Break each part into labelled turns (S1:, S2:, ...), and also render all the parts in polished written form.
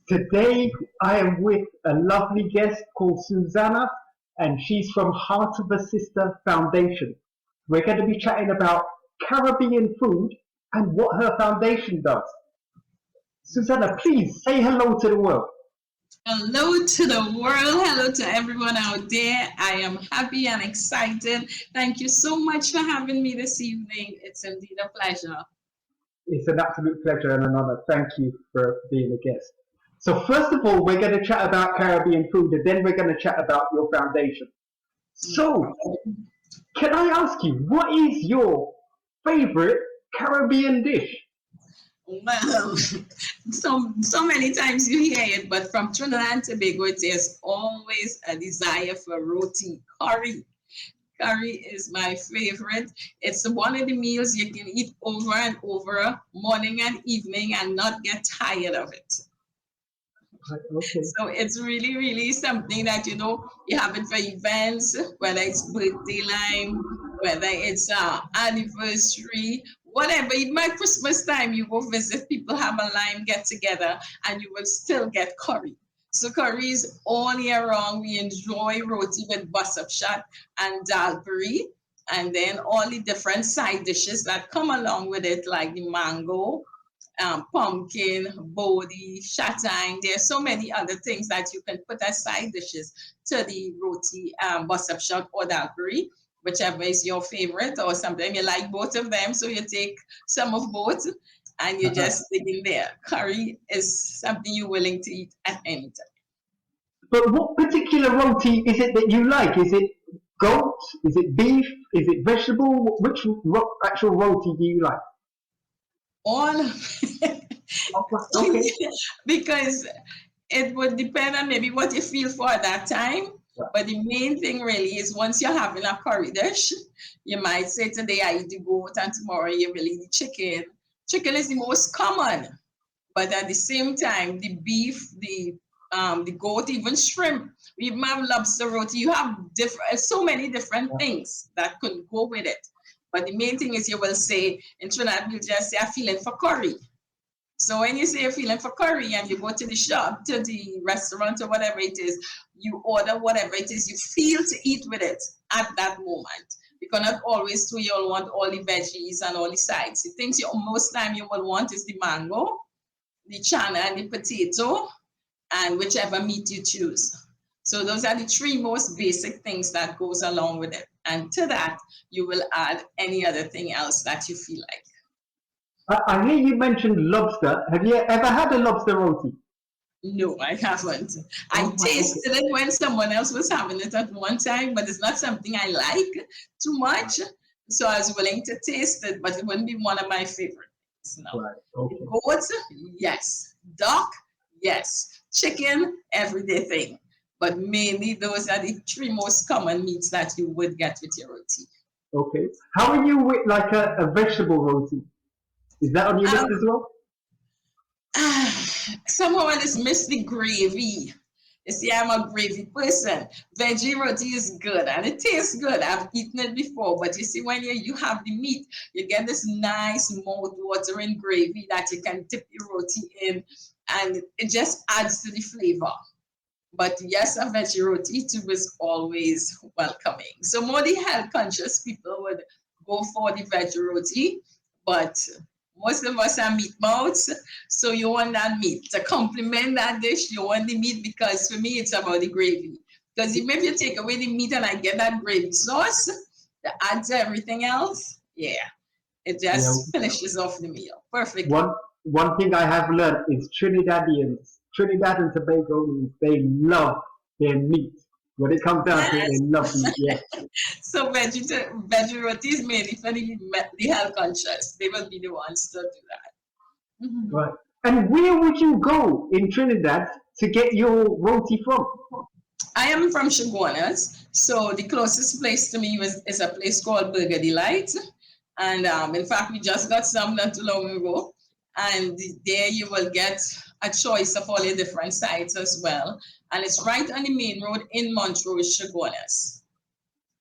S1: Today I am with a lovely guest called Suzanna, and she's from Heart of a Sister Foundation. We're going to be chatting about Caribbean food and what her foundation does. Susanna, please say hello to the world.
S2: Hello to the world. Hello to everyone out there. I am happy and excited. Thank you so much for having me this evening. It's indeed a pleasure.
S1: It's an absolute pleasure and an honor. Thank you for being a guest. So, first of all, we're going to chat about Caribbean food, and then we're going to chat about your foundation.
S2: No
S1: So,
S2: problem.
S1: can I ask you, what is your favorite Caribbean dish?
S2: Well, so many times you hear it, but from Trinidad and Tobago, there's always a desire for roti curry. Curry is my favorite. It's one of the meals you can eat over and over, morning and evening, and not get tired of it.
S1: Right, okay.
S2: So it's really, really something that you have it for events, whether it's birthday line, whether it's anniversary, whatever. Even my Christmas time, you go visit people, have a line get together, and you will still get curry. So curry is all year round. We enjoy roti with bus shot and dal curry, and then all the different side dishes that come along with it, like the mango, pumpkin, bodi, shatang. There's so many other things that you can put as side dishes to the roti, basap shot or daggery, whichever is your favorite, or something you like both of them. So you take some of both and you just stick in there. Curry is something you're willing to eat at any time.
S1: But what particular roti is it that you like? Is it goat? Is it beef? Is it vegetable? Which actual roti do you like?
S2: All
S1: Okay.
S2: because it would depend on maybe what you feel for at that time. But the main thing really is once you're having a curry dish, you might say today I eat the goat and tomorrow you will eat the chicken. Chicken is the most common, but at the same time, the beef, the goat, even shrimp, we even have lobster roti. You have different, so many different things that could go with it. But the main thing is you will say in Trinidad, you just say I'm feeling for curry. So when you say you're feeling for curry and you go to the shop, to the restaurant or whatever it is, you order whatever it is you feel to eat with it at that moment. You cannot always do you'll want all the veggies and all the sides. The things you most time you will want is the mango, the chana and the potato, and whichever meat you choose. So those are the three most basic things that goes along with it. And to that, you will add any other thing else that you feel like.
S1: I hear you mentioned lobster. Have you ever had a lobster roti?
S2: No, I haven't. I
S1: Oh, right, okay.
S2: tasted it when someone else was having it at one time, but it's not something I like too much. So I was willing to taste it, but it wouldn't be one of my favorite things. No.
S1: Right, okay.
S2: Goat, yes. Duck, yes. Chicken, everyday thing. But mainly those are the three most common meats that you would get with your roti.
S1: Okay. How are you with like a vegetable roti? Is that on your list
S2: Um,
S1: as well?
S2: Somehow I just miss the gravy. You see, I'm a gravy person. Veggie roti is good and it tastes good. I've eaten it before, but you see, when you have the meat, you get this nice mouth-watering gravy that you can dip your roti in, and it just adds to the flavor. But yes, a veggie roti too is always welcoming. So more the health conscious people would go for the veggie roti, but most of us are meat mouths, so you want that meat to complement that dish. You want the meat because for me it's about the gravy. Because even if you take away the meat and I get that gravy sauce to add to everything else, yeah, it
S1: Yeah.
S2: just finishes off the meal perfectly.
S1: One thing I have learned is Trinidad and Tobago, they love their meat. When it comes down to it,
S2: Yes.
S1: they love meat. Yeah.
S2: So veggie roti is mainly for the health conscious. They will be the ones to do that. Mhm.
S1: Right. And where would you go in Trinidad to get your roti from?
S2: I am from Chaguanas, so the closest place to me is a place called Burger Delight. And in fact, we just got some not too long ago. And there you will get a choice of all the different sides as well. And it's right on the main road in Montrose, Chaguanas.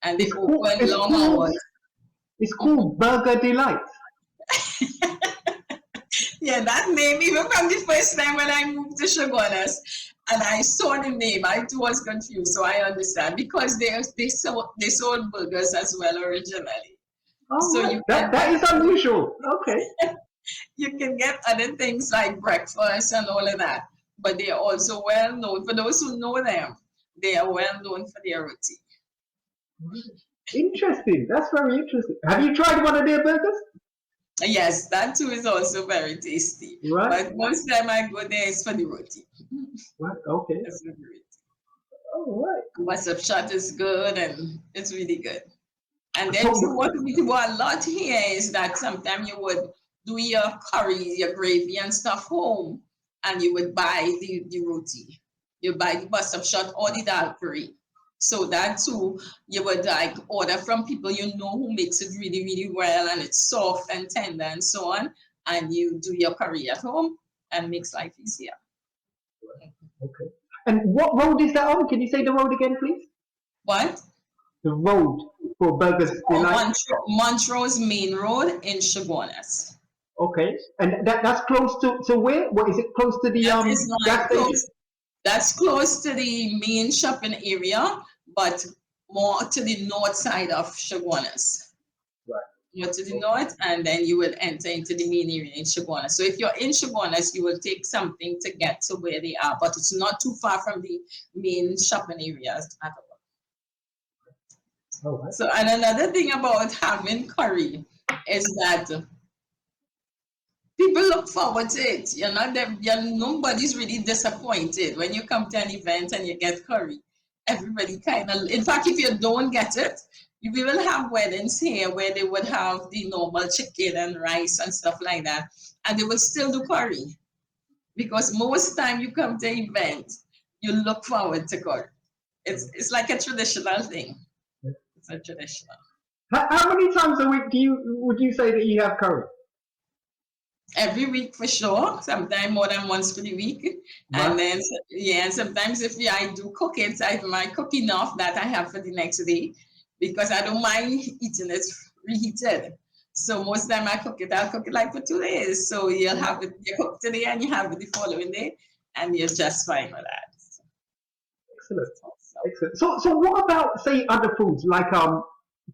S2: And they
S1: It's called
S2: open
S1: it's
S2: long
S1: called
S2: hours.
S1: it's
S2: Mhm.
S1: called Burger Delight.
S2: Yeah, that name, even from the first time when I moved to Chaguanas and I saw the name, I too was confused. So I understand because they sold burgers as well originally.
S1: Oh,
S2: So
S1: right.
S2: you can
S1: That
S2: get
S1: is unusual. Okay.
S2: other things like breakfast and all of that. But they are also well known. For those who know them, they are well known for their roti.
S1: Interesting. That's very interesting. Have you tried one of their burgers?
S2: Yes, that too is also very tasty.
S1: Right.
S2: But most time I go there is for the roti.
S1: Right. Okay.
S2: That's for the roti.
S1: All right.
S2: WhatsApp chat is good and it's really good. And then too,
S1: So,
S2: what we do a lot here is that sometimes you would do your curry, your gravy and stuff home, and you would buy the roti. You buy the WhatsApp shot or the dal curry. So that too, you would like order from people you know who makes it really, really well and it's soft and tender and so on. And you do your curry at home and makes life easier.
S1: okay. And what road is that on? Can you say the road again, please?
S2: What?
S1: The road for Burgers
S2: Oh,
S1: Delight.
S2: Montrose Main Road in Chaguanas.
S1: Okay. And that's close to where? What is it? Close to the
S2: That is
S1: gas
S2: like
S1: station?
S2: that's close to the main shopping area, but more to the north side of Chaguanas.
S1: Right.
S2: More to the
S1: Okay.
S2: north, and then you will enter into the main area in Chaguanas. So if you're in Chaguanas, you will take something to get to where they are, but it's not too far from the main shopping areas at all.
S1: All right.
S2: So, and another thing about having curry is that people look forward to it. Nobody's really disappointed when you come to an event and you get curry. Everybody kind of, in fact, if you don't get it, we will have weddings here where they would have the normal chicken and rice and stuff like that, and they will still do curry because most time you come to an event, you look forward to curry. It's like a traditional thing. It's a traditional.
S1: How many times a week would you say that you have curry?
S2: Every week for sure, sometimes more than once for the week. And
S1: Right.
S2: then, yeah, sometimes if I do cook it, I might cook enough that I have for the next day because I don't mind eating it reheated. So most time I'll cook it like for 2 days. So you'll have it, you cook today and you have it the following day and you're just fine with that.
S1: Excellent.
S2: So,
S1: Excellent. So what about say other foods like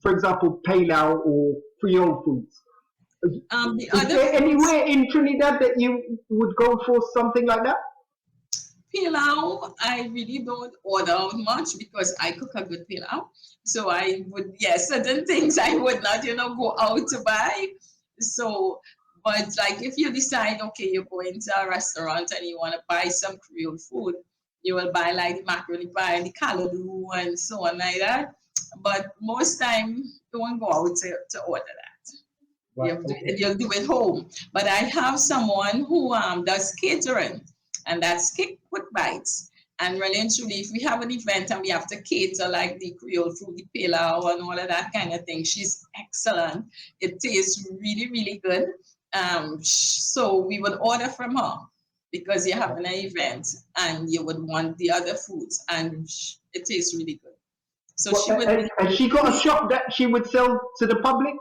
S1: for example Palau or Creole foods?
S2: the
S1: Is
S2: other
S1: there
S2: foods,
S1: anywhere in Trinidad that you would go for something like that?
S2: pilau, I really don't order out much because I cook a good pilau. So I would, yes, certain things I would not, go out to buy. So, but like if you decide, okay, you're going to a restaurant and you want to buy some Creole food, you will buy like the macaroni pie and the callaloo and so on like that. But most time you won't go out to order that.
S1: Right. Okay.
S2: You'll do it home. But I have someone who does catering, and that's quick bites. And really and truly, if we have an event and we have to cater like the Creole food, the pilau, and all of that kind of thing, she's excellent. It tastes really, really good. So we would order from her because you're having an event and you would want the other foods, and it tastes really good. So
S1: Well,
S2: she would be.
S1: has she got a shop that she would sell to the public?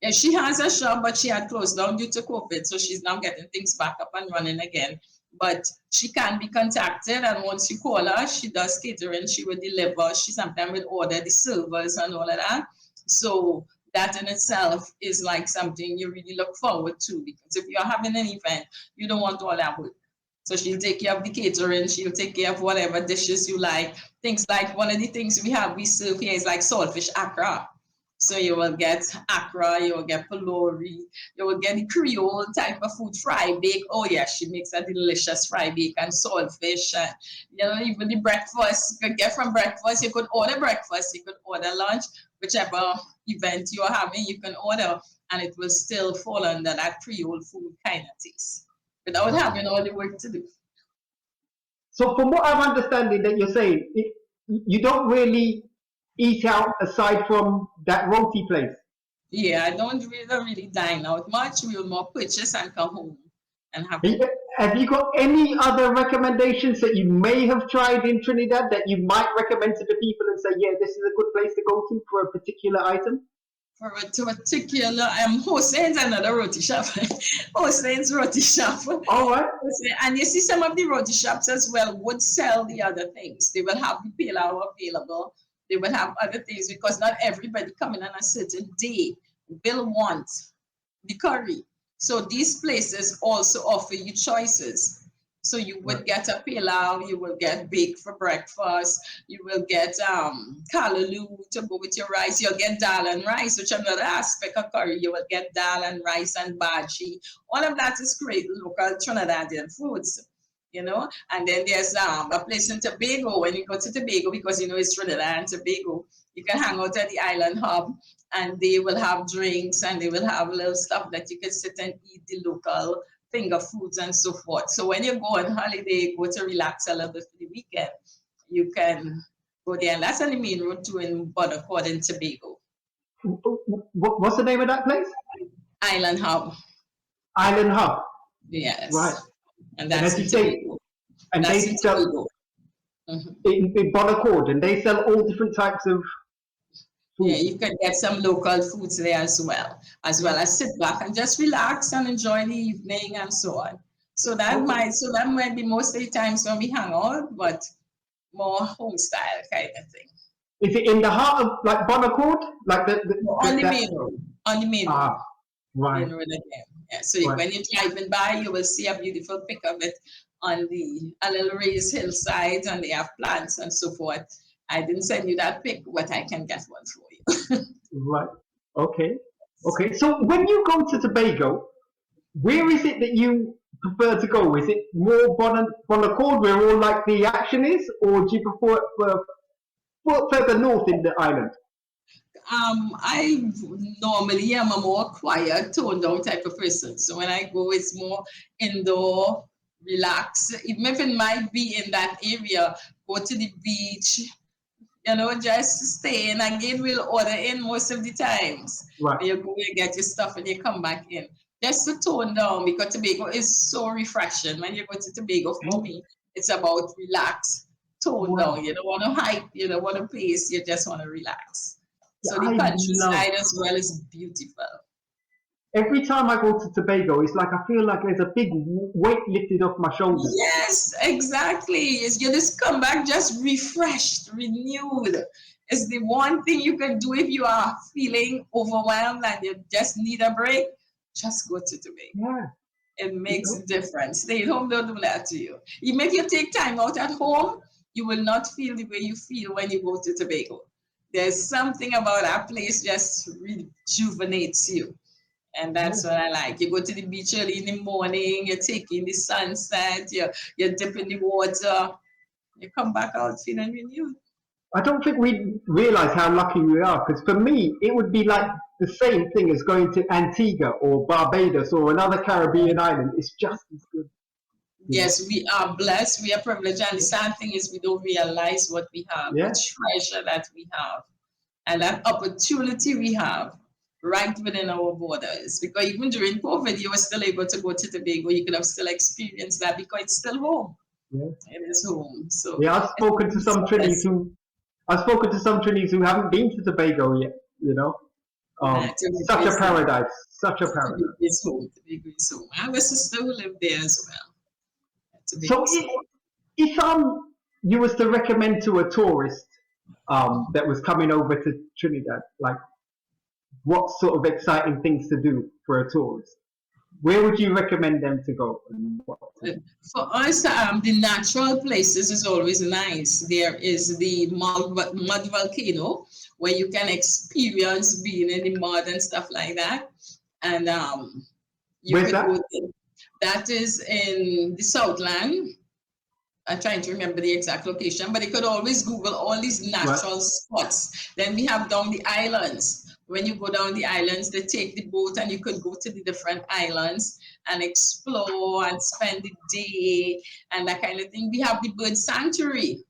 S2: Yeah, she has a shop, but she had closed down due to COVID, so she's now getting things back up and running again. But she can be contacted, and once you call her, she does catering. She will deliver. She sometimes will order the servers and all of that. So that in itself is like something you really look forward to because if you're having an event, you don't want all that work. So she'll take care of the catering. She'll take care of whatever dishes you like. Things like one of the things we serve here is like saltfish akra. So you will get akra, you will get palori, you will get the Creole type of food, fry bake. Oh yeah, she makes a delicious fry bake and saltfish. And, even the breakfast you could get from breakfast. You could order breakfast, you could order lunch, whichever event you are having, you can order, and it will still fall under that Creole food kind of taste without having all the work to do.
S1: So from what I'm understanding that you're saying, you don't really eat out aside from that roti place.
S2: Yeah, I don't really dine out much. We'll more purchase and come home and have
S1: Have
S2: it.
S1: you have you got any other recommendations that you may have tried in Trinidad that you might recommend to the people and say, yeah, this is a good place to go to for a particular item?
S2: For a particular, Hussein's another roti shop. Hussein's roti shop.
S1: All right.
S2: And you see some of the roti shops as well would sell the other things. They will have the pilau available. They will have other things because not everybody coming on a certain day will want the curry. So these places also offer you choices. So you would get a pilau, you will get baked for breakfast, you will get kalaloo to go with your rice, you'll get dal and rice, which is another aspect of curry. You will get dal and rice and bhaji. All of that is great local Trinidadian foods, you know. And then there's a place in Tobago. When you go to Tobago, because you know it's Trinidad and Tobago, you can hang out at the island hub and they will have drinks and they will have little stuff that you can sit and eat the local finger foods and so forth. So when you go on holiday, go to relax a little bit for the weekend, you can go there. And that's on the main road to in Bonaccord in Tobago.
S1: What's the name of that place?
S2: Island Hub.
S1: Island Hub.
S2: Yes.
S1: Right.
S2: And that's
S1: and
S2: in Tobago.
S1: And
S2: that's
S1: they
S2: in
S1: sell
S2: Tobago.
S1: in Bonaccord, and they sell all different types of food.
S2: Yeah, you can get some local foods there as well as sit back and just relax and enjoy the evening and so on. So that might be most of the times when we hang out, but more home style kind of thing.
S1: Is it in the heart of like Bonaccord? Like
S2: on the main road. On the main road.
S1: Right.
S2: Main road again. Yeah. So when you're driving by, you will see a beautiful pic of it on a little raised hillside, and they have plants and so forth. I didn't send you that pic, but I can get one for you.
S1: Right. Okay. So when you go to Tobago, where is it that you prefer to go? Is it more Bonaccord, where all like the action is, or do you prefer further north in the island?
S2: I normally am a more quiet, toned down type of person. So when I go, it's more indoor, relax. Even if it might be in that area, go to the beach, you know, just stay in. Again, we'll order in most of the times.
S1: Right.
S2: You go, you get your stuff, and you come back in. Just to tone down, because Tobago is so refreshing. When you go to Tobago, for me, it's about relax, tone down. You don't want to hype, you don't want to pace, you just want to relax. So the countryside as well is beautiful.
S1: Every time I go to Tobago, it's like I feel like there's a big weight lifted off my shoulders.
S2: Yes, exactly. You just come back just refreshed, renewed. It's the one thing you can do if you are feeling overwhelmed and you just need a break. Just go to Tobago.
S1: Yeah.
S2: It makes a difference. Stay at home, don't do that to you. Even if you take time out at home, you will not feel the way you feel when you go to Tobago. There's something about that place just rejuvenates you. And that's what I like. You go to the beach early in the morning, you're taking the sunset, you dip in the water, you come back out feeling renewed.
S1: I don't think we realize how lucky we are, because for me, it would be like the same thing as going to Antigua or Barbados or another Caribbean island. It's just as good.
S2: Yes, we are blessed, we are privileged, and the sad thing is we don't realize what we have, the treasure that we have, and that opportunity we have right within our borders. Because even during COVID, you were still able to go to Tobago. You could have still experienced that because it's still home.
S1: Yeah.
S2: It is home. So
S1: I've spoken to some Trinis who haven't been to Tobago yet. You know, such a paradise. Such a paradise.
S2: Tobago is home. Tobago is home. I have a sister who lived there as well.
S1: So if you was to recommend to a tourist that was coming over to Trinidad, like what sort of exciting things to do for a tourist, where would you recommend them to go?
S2: For us, the natural places is always nice. There is the mud volcano where you can experience being in the mud and stuff like that. And
S1: where's that?
S2: That is in the Southland. I'm trying to remember the exact location, but you could always Google all these natural spots. Then we have down the islands. When you go down the islands, they take the boat and you could go to the different islands and explore and spend the day and that kind of thing. We have the bird sanctuary.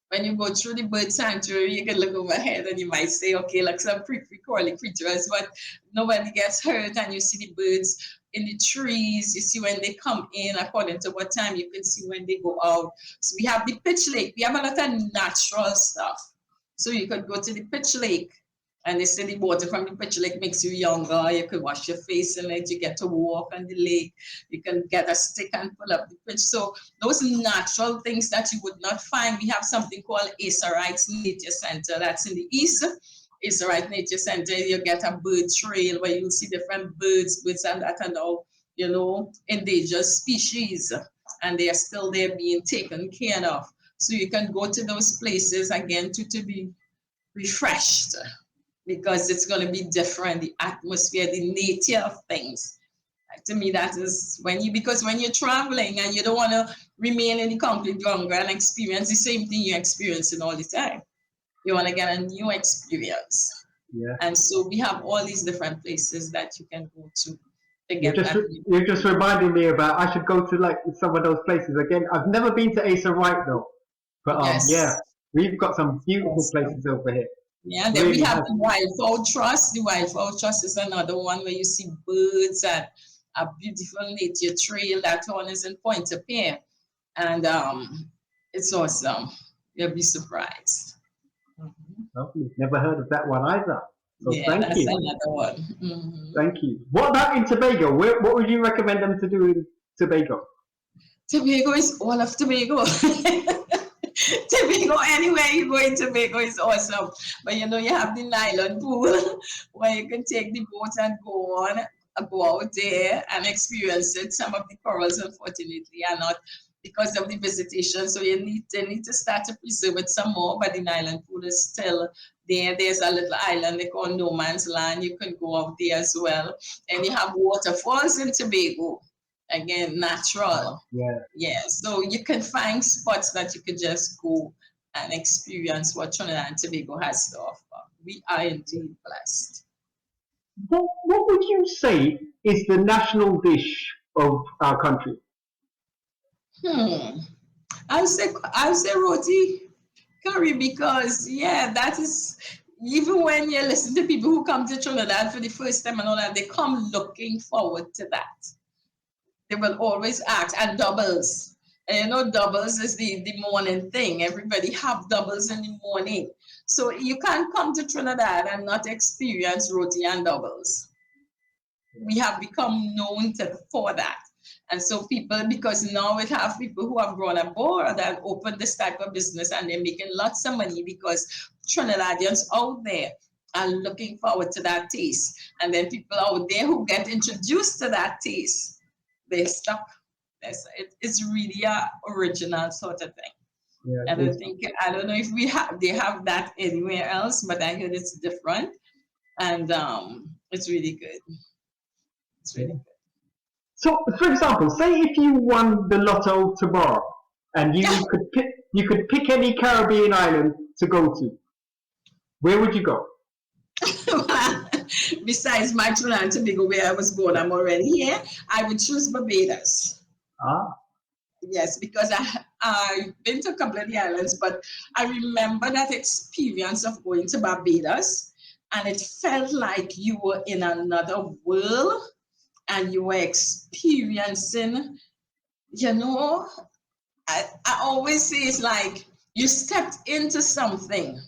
S2: When you go through the bird sanctuary, you can look overhead and you might say, okay, like some pretty crawly creatures, but nobody gets hurt, and you see the birds in the trees. You see when they come in, according to what time you can see when they go out. So we have the pitch lake. We have a lot of natural stuff. So you could go to the pitch lake And they say the water from the Pitch Lake makes you younger. You can wash your face in it. You get to walk on the lake. You can get a stick and pull up the pitch. So those natural things that you would not find. We have something called Rights Nature Center. That's in the east. Rights Nature Center. You get a bird trail where you'll see different birds and that and all, endangered species. And they are still there being taken care of. So you can go to those places again to be refreshed, because it's going to be different, the atmosphere, the nature of things. To me, that is because when you're traveling and you don't want to remain in the concrete jungle and experience the same thing you're experiencing all the time. You want to get a new experience.
S1: Yeah.
S2: And so we have all these different places that you can go to get
S1: You're just reminding me about, I should go to like some of those places again. I've never been to Asa Wright though. But
S2: yes.
S1: Yeah, we've got some beautiful places over here.
S2: Yeah, then really we have the Wildfowl Trust. The Wildfowl Trust is another one where you see birds and a beautiful nature trail. That one is in Pointe-a-Pierre. And it's awesome. You'll be surprised.
S1: Lovely. Never heard of that one either. So
S2: yeah, that's another one.
S1: Thank you. What about in Tobago? What would you recommend them to do in Tobago?
S2: Tobago is all of Tobago. Tobago, anywhere you go in Tobago is awesome. But you have the nylon pool where you can take the boat and go out there and experience it. Some of the corals, unfortunately, are not because of the visitation. So they need to start to preserve it some more. But the nylon pool is still there. There's a little island they call No Man's Land. You can go out there as well. And you have waterfalls in Tobago. Again, natural. Yeah. So you can find spots that you could just go and experience what Trinidad and Tobago has to offer. We are indeed blessed.
S1: What would you say is the national dish of our country?
S2: I'll say roti curry, because that is, even when you listen to people who come to Trinidad for the first time and all that, they come looking forward to that. They will always ask, and doubles. And doubles is the morning thing. Everybody have doubles in the morning. So you can't come to Trinidad and not experience roti and doubles. We have become known for that. And so people, because now we have people who have grown aboard and opened this type of business, and they're making lots of money because Trinidadians out there are looking forward to that taste. And then people out there who get introduced to that taste, they stuck. It's really a original sort of thing. Yeah, I don't know if they have that anywhere else, but I heard it's different, and it's really good. It's really good.
S1: So, for example, say if you won the lotto tomorrow, and you could pick any Caribbean island to go to, where would you go?
S2: Besides my Trinidad and Tobago, where I was born, I'm already here. I would choose Barbados. Yes, because I've been to a couple of the islands, but I remember that experience of going to Barbados, and it felt like you were in another world, and you were experiencing, I always say it's like you stepped into something.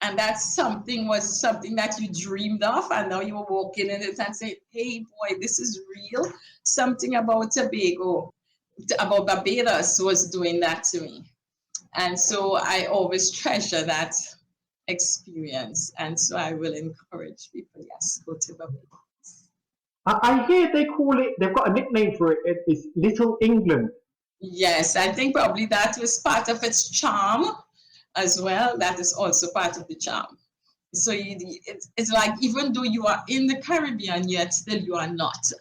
S2: And that something was something that you dreamed of, and now you're walking in it and saying, hey, boy, this is real. Something about Tobago, about Barbados was doing that to me. And so I always treasure that experience. And so I will encourage people, yes, go to Barbados.
S1: I hear they've got a nickname for it. It's Little England.
S2: Yes, I think probably that was part of its charm as well. That is also part of the charm. So it's like, even though you are in the Caribbean, yet still you are not.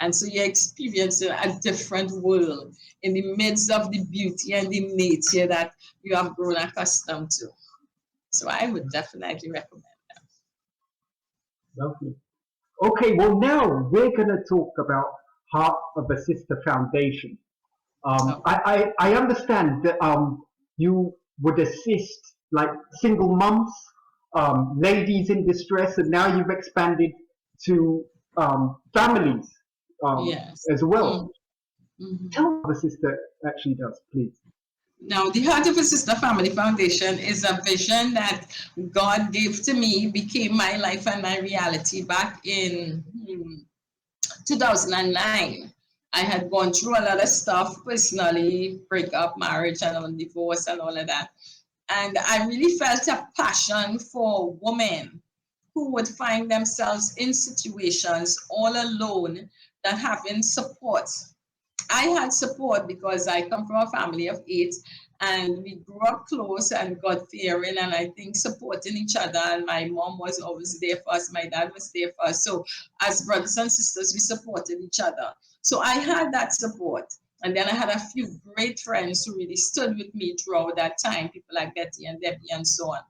S2: And so you experience a different world in the midst of the beauty and the nature that you have grown accustomed to. So I would definitely recommend that.
S1: Lovely. Okay, well, now we're going to talk about Heart of a Sister Foundation. I understand that you would assist like single mums, ladies in distress, and now you've expanded to families
S2: yes.
S1: as well. Mm-hmm. Tell us what the sister actually does, please.
S2: Now, the Heart of a Sister Family Foundation is a vision that God gave to me, became my life and my reality back in 2009. I had gone through a lot of stuff personally, breakup, marriage, and all, divorce, and all of that. And I really felt a passion for women who would find themselves in situations all alone that having support. I had support because I come from a family of 8 and we grew up close and God fearing and I think supporting each other. And my mom was always there for us, my dad was there for us. So, as brothers and sisters, we supported each other. So, I had that support. And then I had a few great friends who really stood with me throughout that time, people like Betty and Debbie and so on.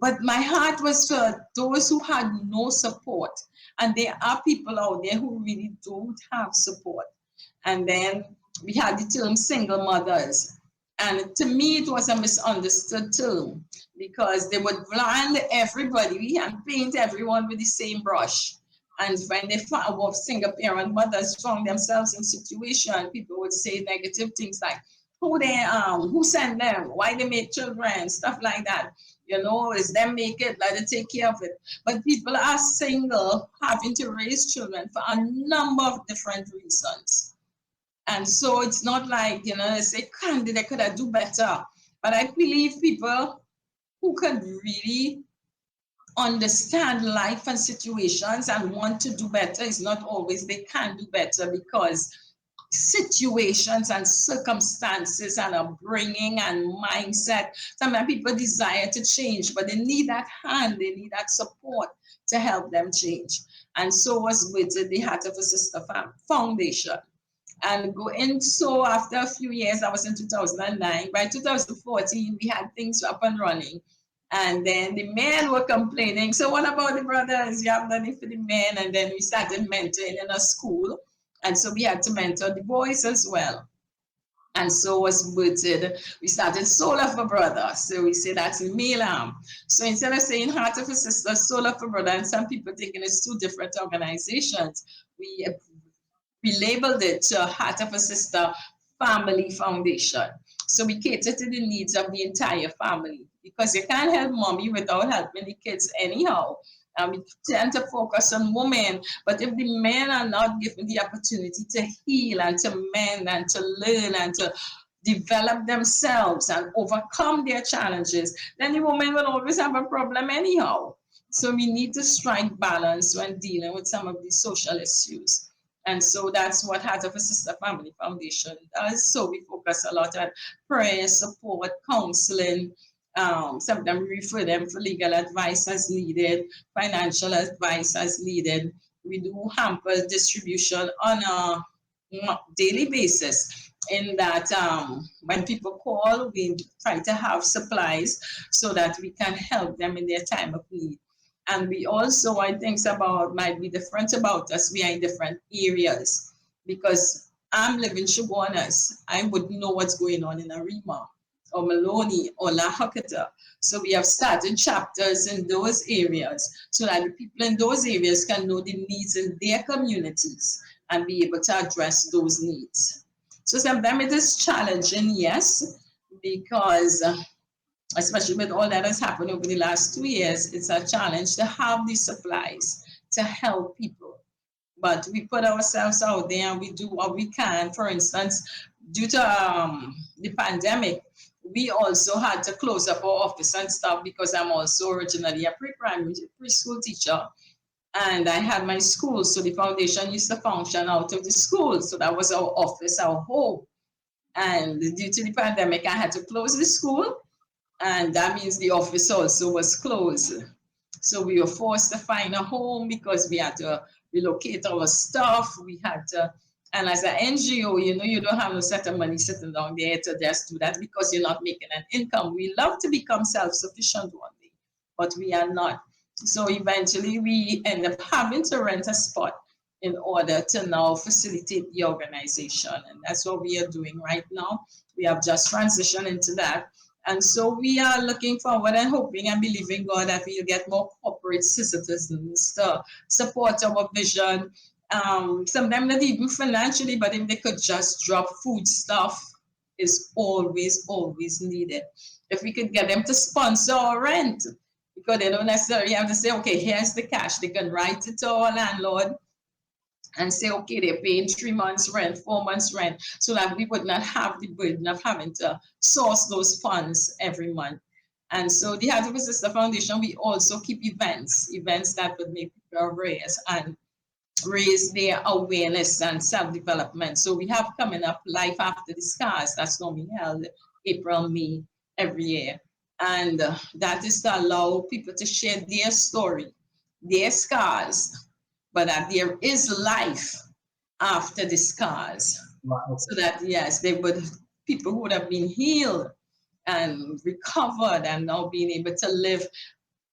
S2: But my heart was for those who had no support. And there are people out there who really don't have support. And then we had the term single mothers. And to me, it was a misunderstood term because they would brand everybody and paint everyone with the same brush. And when they found single parent mothers found themselves in situation, people would say negative things like, who sent them, why they make children, stuff like that. You know, is them make it, let it take care of it. But people are single, having to raise children for a number of different reasons. And so it's not like, they say, Candy, they could have do better. But I believe people who could really understand life and situations and want to do better is not always they can do better because situations and circumstances and upbringing and mindset. Sometimes people desire to change, but they need that hand, they need that support to help them change. And so was with the Heart of a Sister Foundation. And going so after a few years, I was in 2009. By 2014, we had things up and running. And then the men were complaining. So what about the brothers? You have nothing for the men. And then we started mentoring in a school. And so we had to mentor the boys as well. And so was booted. We started Soul of a Brother. So we say that's the male arm. So instead of saying Heart of a Sister, Soul of a Brother, and some people thinking it's two different organizations, we labeled it Heart of a Sister Family Foundation. So we cater to the needs of the entire family because you can't help mommy without helping the kids anyhow. And we tend to focus on women, but if the men are not given the opportunity to heal and to mend and to learn and to develop themselves and overcome their challenges, then the woman will always have a problem anyhow. So we need to strike balance when dealing with some of these social issues. And so that's what Heart of a Sister Family Foundation does. So we focus a lot on prayer, support, counseling. Sometimes we refer them for legal advice as needed, financial advice as needed. We do hamper distribution on a daily basis in that when people call, we try to have supplies so that we can help them in their time of need. And we also, I think about might be different about us. We are in different areas because I'm living Chaguanas. I wouldn't know what's going on in Arima or Maloney or La Hakata. So we have started chapters in those areas so that the people in those areas can know the needs in their communities and be able to address those needs. So sometimes it is challenging, yes, because especially with all that has happened over the last 2 years, it's a challenge to have these supplies to help people. But we put ourselves out there and we do what we can. For instance, due to the pandemic, we also had to close up our office and stuff because I'm also originally a pre-primary preschool teacher. And I had my school, so the foundation used to function out of the school. So that was our office, our home. And due to the pandemic, I had to close the school and that means the office also was closed. So we were forced to find a home because we had to relocate our stuff. We had to, and as an NGO, you don't have no set of money sitting down there to just do that because you're not making an income. We love to become self-sufficient one day, but we are not. So eventually we end up having to rent a spot in order to now facilitate the organization. And that's what we are doing right now. We have just transitioned into that. And so we are looking forward and hoping and believing God that we'll get more corporate citizens to support our vision. Sometimes not even financially, but if they could just drop food stuff is always, always needed. If we could get them to sponsor our rent, because they don't necessarily have to say, okay, here's the cash. They can write it to our landlord and say, okay, they're paying 3 months rent, 4 months rent, so that we would not have the burden of having to source those funds every month. And so the Heart of a Sister Foundation, we also keep events that would make people raise their awareness and self-development. So we have coming up Life After the Scars. That's normally held April, May every year. And that is to allow people to share their story, their scars, but that there is life after the scars.
S1: Right.
S2: So that, yes, people would have been healed and recovered and now being able to live,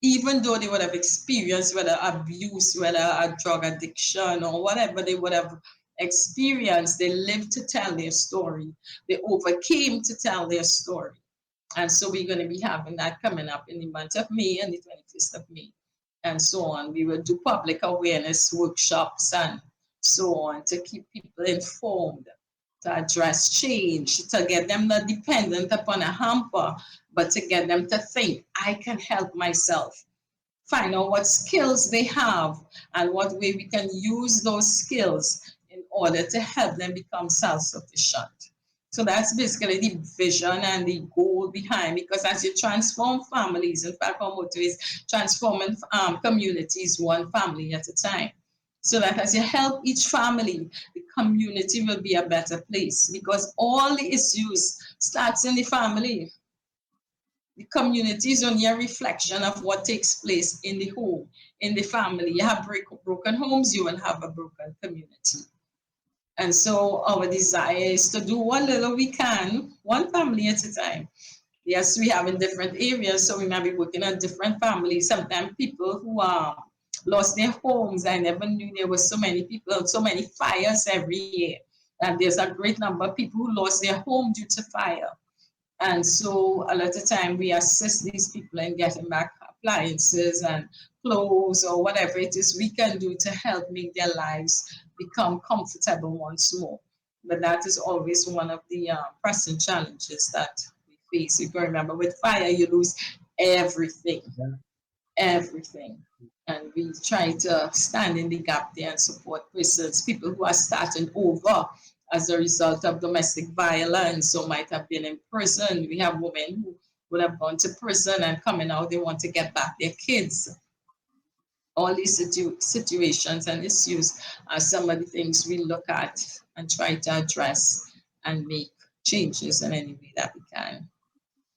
S2: even though they would have experienced whether abuse, whether a drug addiction or whatever they would have experienced, they lived to tell their story. They overcame to tell their story. And so we're going to be having that coming up in the month of May and the 21st of May and so on. We will do public awareness workshops and so on to keep people informed, to address change, to get them not dependent upon a hamper, but to get them to think, I can help myself. Find out what skills they have and what way we can use those skills in order to help them become self-sufficient. So that's basically the vision and the goal behind, because as you transform families, in fact, our motto is transforming communities one family at a time. So that as you help each family, the community will be a better place, because all the issues starts in the family. The community is only a reflection of what takes place in the home, in the family. You have broken homes, you will have a broken community. And so our desire is to do what little we can, one family at a time. Yes, we have in different areas, so we might be working on different families. Sometimes people who lost their homes, I never knew there were so many people, so many fires every year. And there's a great number of people who lost their home due to fire. And so a lot of time we assist these people in getting back appliances and clothes or whatever it is we can do to help make their lives become comfortable once more. But that is always one of the pressing challenges that we face. You can remember with fire, you lose everything, everything. And we try to stand in the gap there and support persons, people who are starting over as a result of domestic violence or might have been in prison. We have women who would have gone to prison and coming out, they want to get back their kids. All these situations and issues are some of the things we look at and try to address and make changes in any way that we can.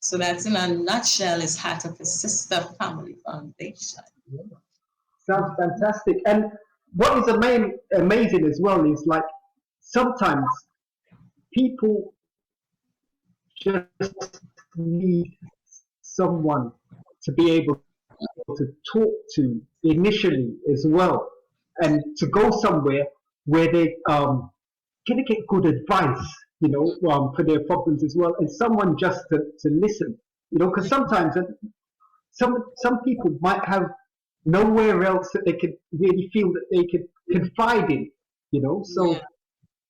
S2: So that's in a nutshell is Heart of a Sister Family Foundation.
S1: Yeah. Sounds fantastic. And what is amazing as well is like sometimes people just need someone to be able to talk to initially as well, and to go somewhere where they can get good advice, for their problems as well, and someone just to listen, because sometimes some people might have nowhere else that they could really feel that they could confide in, so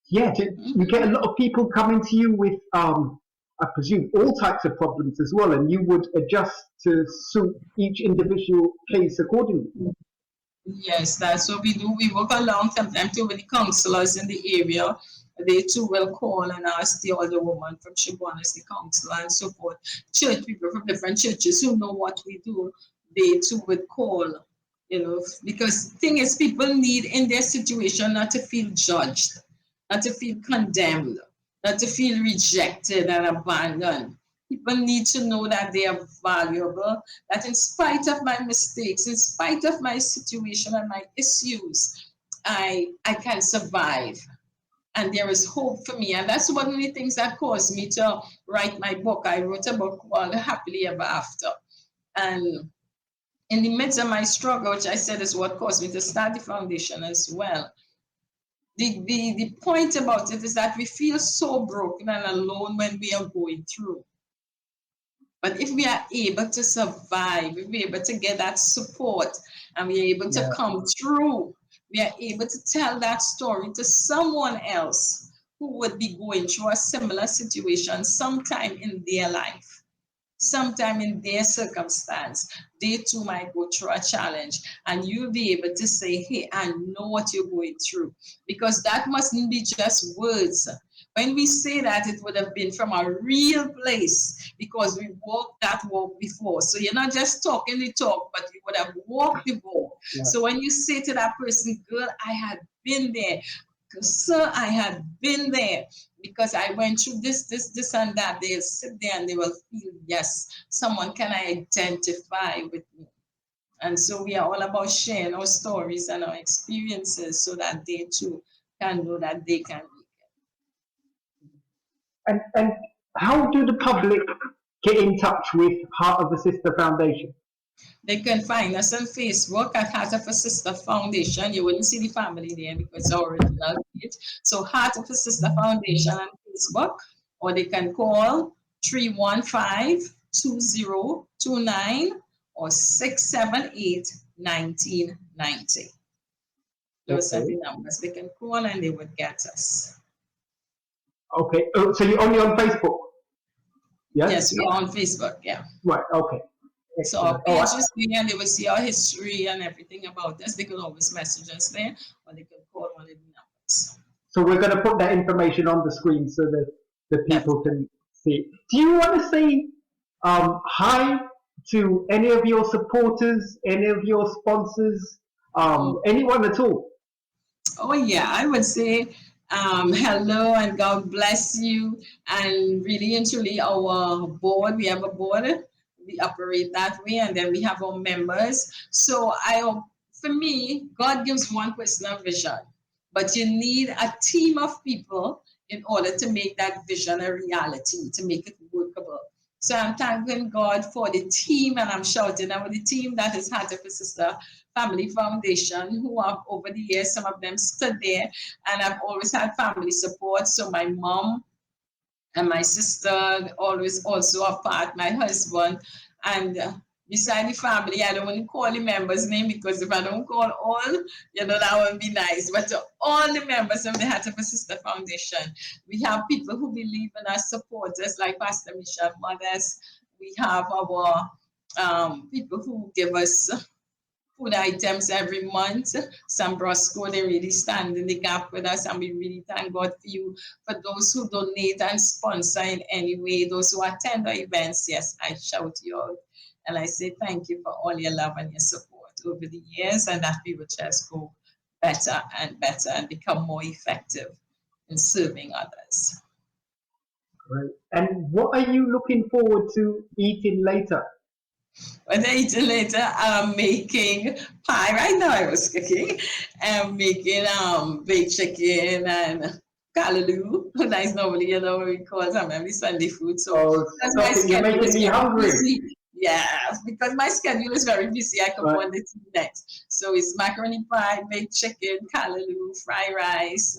S1: yeah, you get a lot of people coming to you with, I presume, all types of problems as well, and you would adjust to suit each individual case accordingly.
S2: Yes, that's what we do. We work along sometimes too with the counselors in the area. They too will call and ask the older woman from Chaguanas, the counselor, and so forth. Church people from different churches who know what we do, they too would call, because the thing is, people need in their situation not to feel judged, not to feel condemned, not to feel rejected and abandoned. People need to know that they are valuable, that in spite of my mistakes, in spite of my situation and my issues, I can survive. And there is hope for me. And that's one of the things that caused me to write my book. I wrote a book called Happily Ever After. And in the midst of my struggle, which I said is what caused me to start the foundation as well, the point about it is that we feel so broken and alone when we are going through. But if we are able to survive, if we're able to get that support and we're able to come through, we are able to tell that story to someone else who would be going through a similar situation sometime in their life, sometime in their circumstance. They too might go through a challenge, and you'll be able to say, hey, I know what you're going through, because that mustn't be just words. When we say that, it would have been from a real place, because we walked that walk before. So you're not just talking the talk, but you would have walked the walk.
S1: Yeah.
S2: So when you say to that person, girl, I had been there, sir, I had been there, because I went through this, and that, they'll sit there and they will feel, yes, someone can identify with me. And so we are all about sharing our stories and our experiences so that they too can know that they can.
S1: And how do the public get in touch with Heart of a Sister Foundation?
S2: They can find us on Facebook at Heart of a Sister Foundation. You wouldn't see the family there because it's our original page. So Heart of a Sister Foundation on Facebook, or they can call 315-2029 or 678-1990. Those are
S1: Okay.
S2: the numbers. They can call and they would get us.
S1: Okay. Oh, so you're only on Facebook? Yes?
S2: Yes, we are on Facebook, yeah.
S1: Right. Okay.
S2: So our
S1: Excellent. All
S2: page
S1: right.
S2: is there, and they will see our history and everything about us. They can always message us there, or they can call one of the numbers.
S1: So we're going to put that information on the screen so that the people can see. Do you want to say hi to any of your supporters, any of your sponsors, anyone at all?
S2: Oh yeah, I would say hello and God bless you. And really and truly, our board, we have a board, we operate that way, and then we have our members. So for me, God gives one person a vision, but you need a team of people in order to make that vision a reality, to make it workable. So I'm thanking God for the team, and I'm shouting out the team that is Heart of a Sister Family Foundation, who have over the years, some of them stood there, and I've always had family support. So my mom and my sister always also a part, my husband, and beside the family, I don't want to call the members' name, because if I don't call all, that won't be nice. But to all the members of the Heart of a Sister Foundation, we have people who believe in us, support us, like Pastor Michelle Mothers. We have our people who give us food items every month. Sam Brosco, they really stand in the gap with us, and we really thank God for you. For those who donate and sponsor in any way, those who attend our events, yes, I shout you out. And I say thank you for all your love and your support over the years, and that we will just go better and become more effective in serving others.
S1: Great. And what are you looking forward to eating later?
S2: When I eat later, I'm making pie. Right now I was cooking. I'm making baked chicken and callaloo. That's normally, what we call some every Sunday food. So
S1: Oh,
S2: because my
S1: stop it. You're
S2: schedule
S1: making
S2: is
S1: me
S2: very
S1: hungry.
S2: busy. Yeah, because my schedule is very busy, I come
S1: Right.
S2: on the two next. So it's macaroni pie, baked chicken, callaloo, fried rice,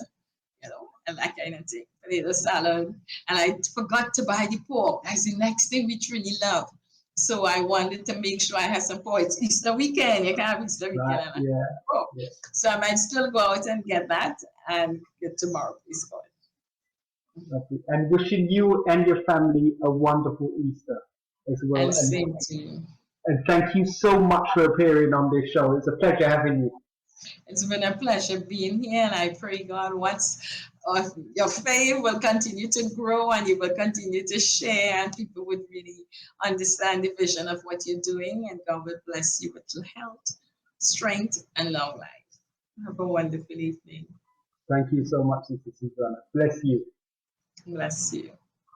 S2: and that kind of thing. Potato salad. And I forgot to buy the pork. That's the next thing we truly love. So I wanted to make sure I had some pork. It's Easter weekend. You can't have Easter weekend.
S1: Right.
S2: And
S1: Yeah.
S2: pork.
S1: Yeah.
S2: So I might still go out and get that and get tomorrow, please God.
S1: Lovely. And wishing you and your family a wonderful Easter as well.
S2: And same to you.
S1: And thank you so much for appearing on this show. It's a pleasure having you.
S2: It's been a pleasure being here, and I pray God your faith will continue to grow, and you will continue to share, and people would really understand the vision of what you're doing, and God will bless you with health, strength, and long life. Have a wonderful evening.
S1: Thank you so much, Sister Suzanna. Bless you.
S2: Bless you.